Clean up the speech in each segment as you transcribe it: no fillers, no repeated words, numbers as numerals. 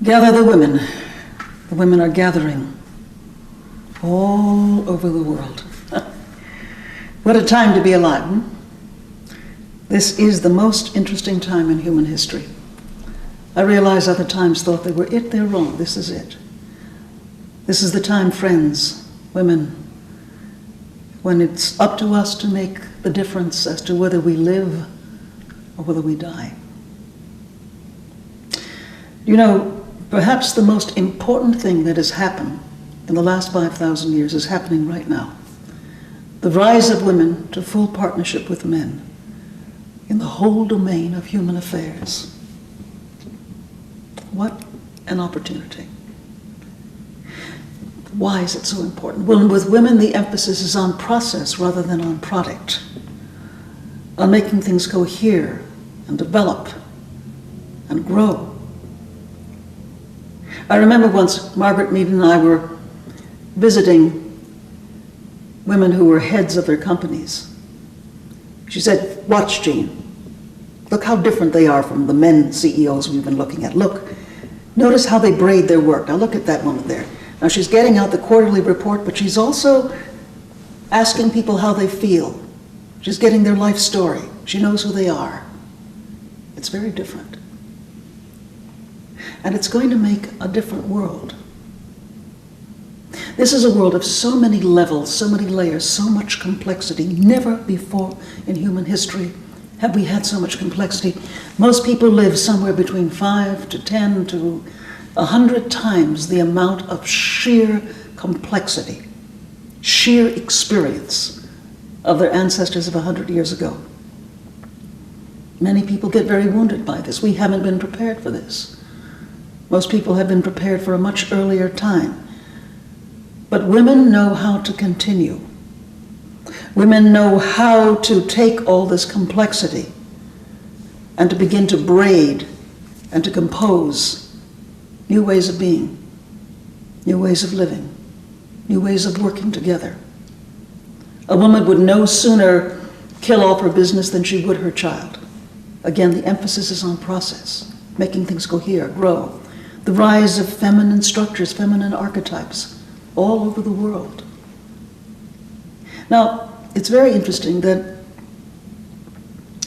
Gather the women. The women are gathering all over the world. What a time to be alive. This is the most interesting time in human history. I realize other times thought they were it, they're wrong. This is it. This is the time, friends, women, when it's up to us to make the difference as to whether we live or whether we die. You know, perhaps the most important thing that has happened in the last 5,000 years is happening right now. The rise of women to full partnership with men in the whole domain of human affairs. What an opportunity. Why is it so important? Well, with women, the emphasis is on process rather than on product, on making things cohere and develop and grow. I remember once Margaret Mead and I were visiting women who were heads of their companies. She said, "Watch, Jean. Look how different they are from the men CEOs we've been looking at. Look, notice how they braid their work. Now look at that woman there. Now she's getting out the quarterly report, but she's also asking people how they feel. She's getting their life story. She knows who they are. It's very different. And it's going to make a different world. This is a world of so many levels, so many layers, so much complexity. Never before in human history have we had so much complexity. Most people live somewhere between 5 to 10 to 100 times the amount of sheer complexity, sheer experience of their ancestors of 100 years ago. Many people get very wounded by this. We haven't been prepared for this. Most people have been prepared for a much earlier time. But women know how to continue. Women know how to take all this complexity and to begin to braid and to compose new ways of being, new ways of living, new ways of working together. A woman would no sooner kill off her business than she would her child. Again, the emphasis is on process, making things cohere, grow. The rise of feminine structures, feminine archetypes, all over the world. Now, it's very interesting that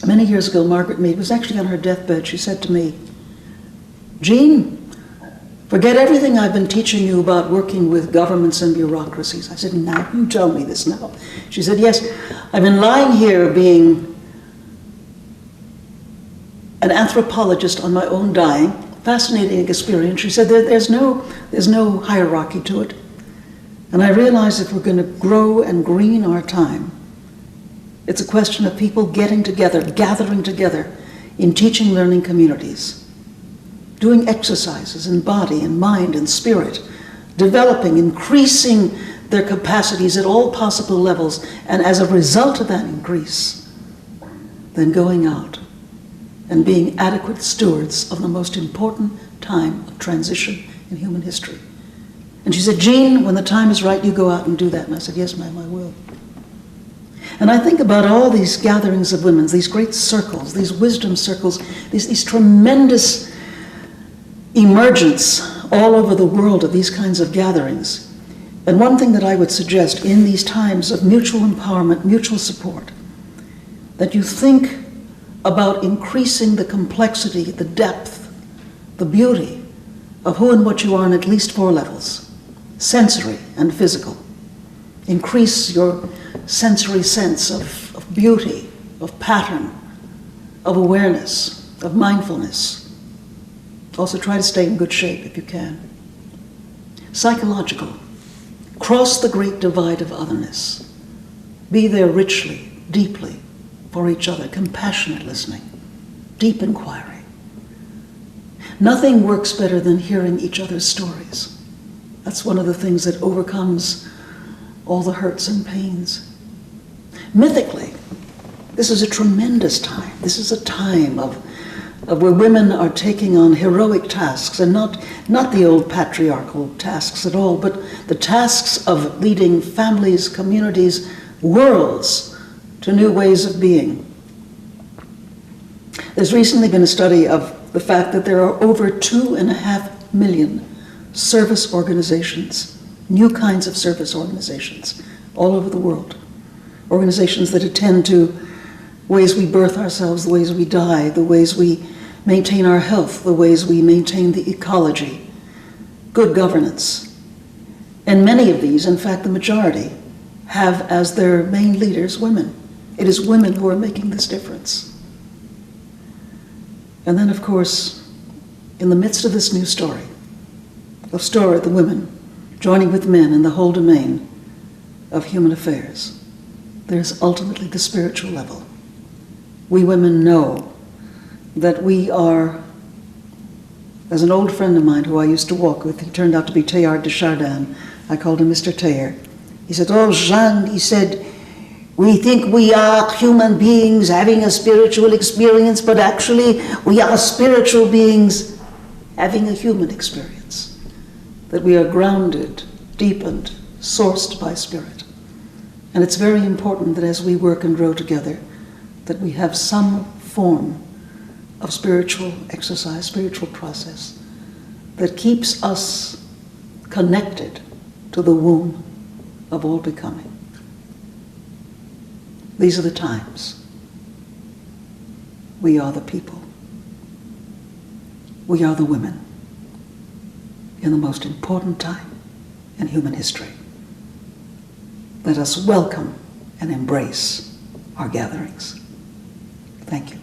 many years ago, Margaret Mead was actually on her deathbed. She said to me, "Jean, forget everything I've been teaching you about working with governments and bureaucracies." I said, "Now, you tell me this now." She said, "Yes, I've been lying here being an anthropologist on my own dying. Fascinating experience." She said, there's no hierarchy to it. And I realize if we're going to grow and green our time, it's a question of people getting together, gathering together in teaching, learning communities, doing exercises in body and mind and spirit, developing, increasing their capacities at all possible levels, and as a result of that increase, then going out and being adequate stewards of the most important time of transition in human history. And she said, "Jean, when the time is right, you go out and do that." And I said, "Yes, ma'am, I will." And I think about all these gatherings of women, these great circles, these wisdom circles, these tremendous emergence all over the world of these kinds of gatherings. And one thing that I would suggest in these times of mutual empowerment, mutual support, that you think about increasing the complexity, the depth, the beauty of who and what you are on at least 4 levels. Sensory and physical. Increase your sensory sense of beauty, of pattern, of awareness, of mindfulness. Also try to stay in good shape if you can. Psychological. Cross the great divide of otherness. Be there richly, deeply for each other. Compassionate listening. Deep inquiry. Nothing works better than hearing each other's stories. That's one of the things that overcomes all the hurts and pains. Mythically, this is a tremendous time. This is a time of where women are taking on heroic tasks, and not the old patriarchal tasks at all, but the tasks of leading families, communities, worlds to new ways of being. There's recently been a study of the fact that there are over 2.5 million service organizations, new kinds of service organizations all over the world. Organizations that attend to ways we birth ourselves, the ways we die, the ways we maintain our health, the ways we maintain the ecology, good governance. And many of these, in fact the majority, have as their main leaders women. It is women who are making this difference. And then, of course, in the midst of this new story, of the women joining with men in the whole domain of human affairs, there's ultimately the spiritual level. We women know that we are, as an old friend of mine who I used to walk with, he turned out to be Teilhard de Chardin. I called him Mr. Teilhard. He said, "Oh, Jeanne," he said, "we think we are human beings having a spiritual experience, but actually we are spiritual beings having a human experience. That we are grounded, deepened, sourced by spirit. And it's very important that as we work and grow together, that we have some form of spiritual exercise, spiritual process, that keeps us connected to the womb of all becoming. These are the times. We are the people. We are the women in the most important time in human history. Let us welcome and embrace our gatherings. Thank you.